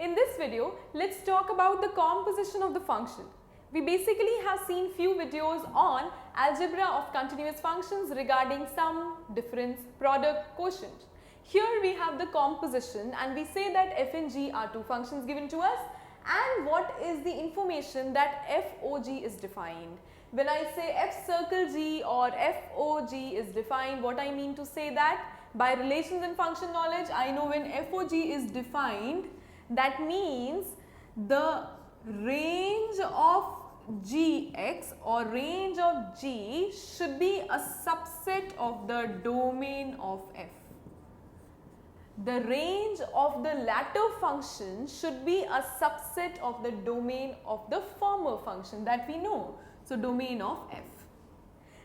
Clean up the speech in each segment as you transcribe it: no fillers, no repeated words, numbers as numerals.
In this video, let's talk about the composition of the function. We basically have seen few videos on algebra of continuous functions regarding sum, difference, product, quotient. Here we have the composition and we say that f and g are two functions given to us and what is the information that FOG is defined. When I say f circle g or FOG is defined, what I mean to say that by relations and function knowledge, I know when FOG is defined, that means the range of gx or range of g should be a subset of the domain of f. The range of the latter function should be a subset of the domain of the former function that we know. So, domain of f.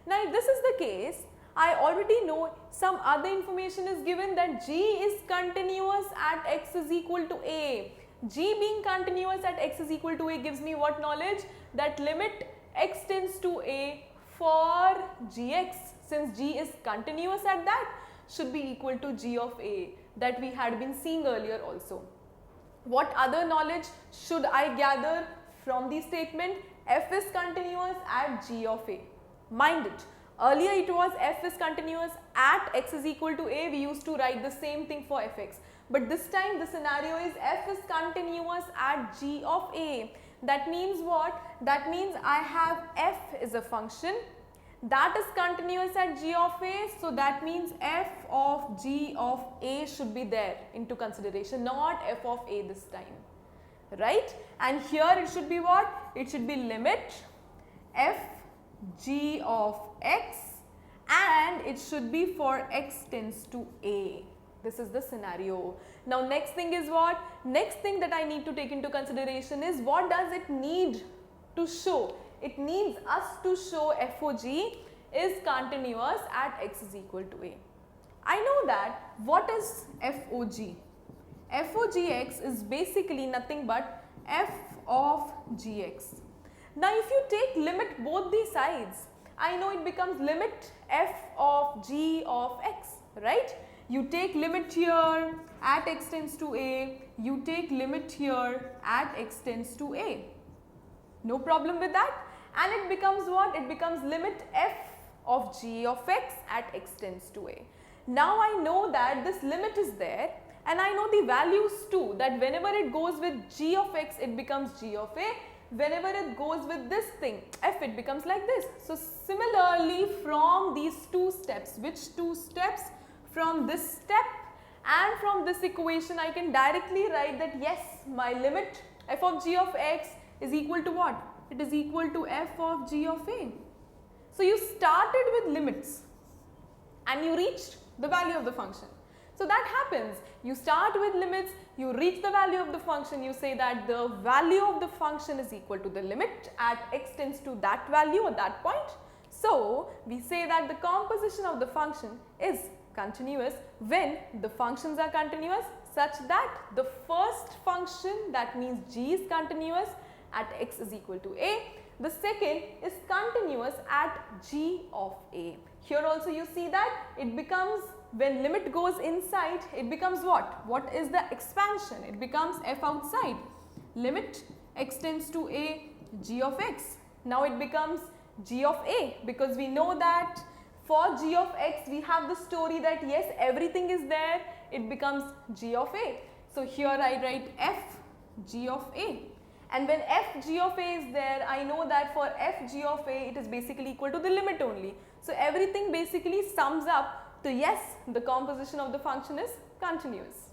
Now, if this is the case, I already know some other information is given that g is continuous at x is equal to a. G being continuous at x is equal to a gives me what knowledge? That limit x tends to a for gx, since g is continuous at that, should be equal to g of a, that we had been seeing earlier also. What other knowledge should I gather from the statement? F is continuous at g of a. Mind it, earlier it was f is continuous at x is equal to a, we used to write the same thing for fx. But this time the scenario is f is continuous at g of a. That means what? That means I have f is a function that is continuous at g of a, so that means f of g of a should be there into consideration, not f of a this time, right? And here it should be what? It should be limit f g of x and it should be for x tends to a. This is the scenario. Now next thing is what? Next thing that I need to take into consideration is what does it need to show? It needs us to show FOG is continuous at x is equal to a. I know that. What is FOG? FOGX is basically nothing but f of gx. Now if you take limit both the sides, I know it becomes limit f of g of x, right? You take limit here at x tends to a, you take limit here at x tends to a. No problem with that. And it becomes what? It becomes limit f of g of x at x tends to a. Now I know that this limit is there and I know the values too, that whenever it goes with g of x, it becomes g of a. Whenever it goes with this thing, f, it becomes like this. So similarly from these two steps, which two steps? From this step and from this equation, I can directly write that yes, my limit f of g of x is equal to what? It is equal to f of g of a. So you started with limits and you reached the value of the function. So that happens. You start with limits, you reach the value of the function, you say that the value of the function is equal to the limit at x tends to that value at that point. So we say that the composition of the function is continuous when the functions are continuous such that the first function, that means g, is continuous at x is equal to a. The second is continuous at g of a. Here also you see that it becomes, when limit goes inside, it becomes what? What is the expansion? It becomes f outside. Limit x tends to a, g of x. Now it becomes g of a, because we know that for g of x we have the story that yes, everything is there, it becomes g of a. So here I write f g of a. And when f g of a is there, I know that for f g of a, it is basically equal to the limit only. So everything basically sums up to yes, the composition of the function is continuous.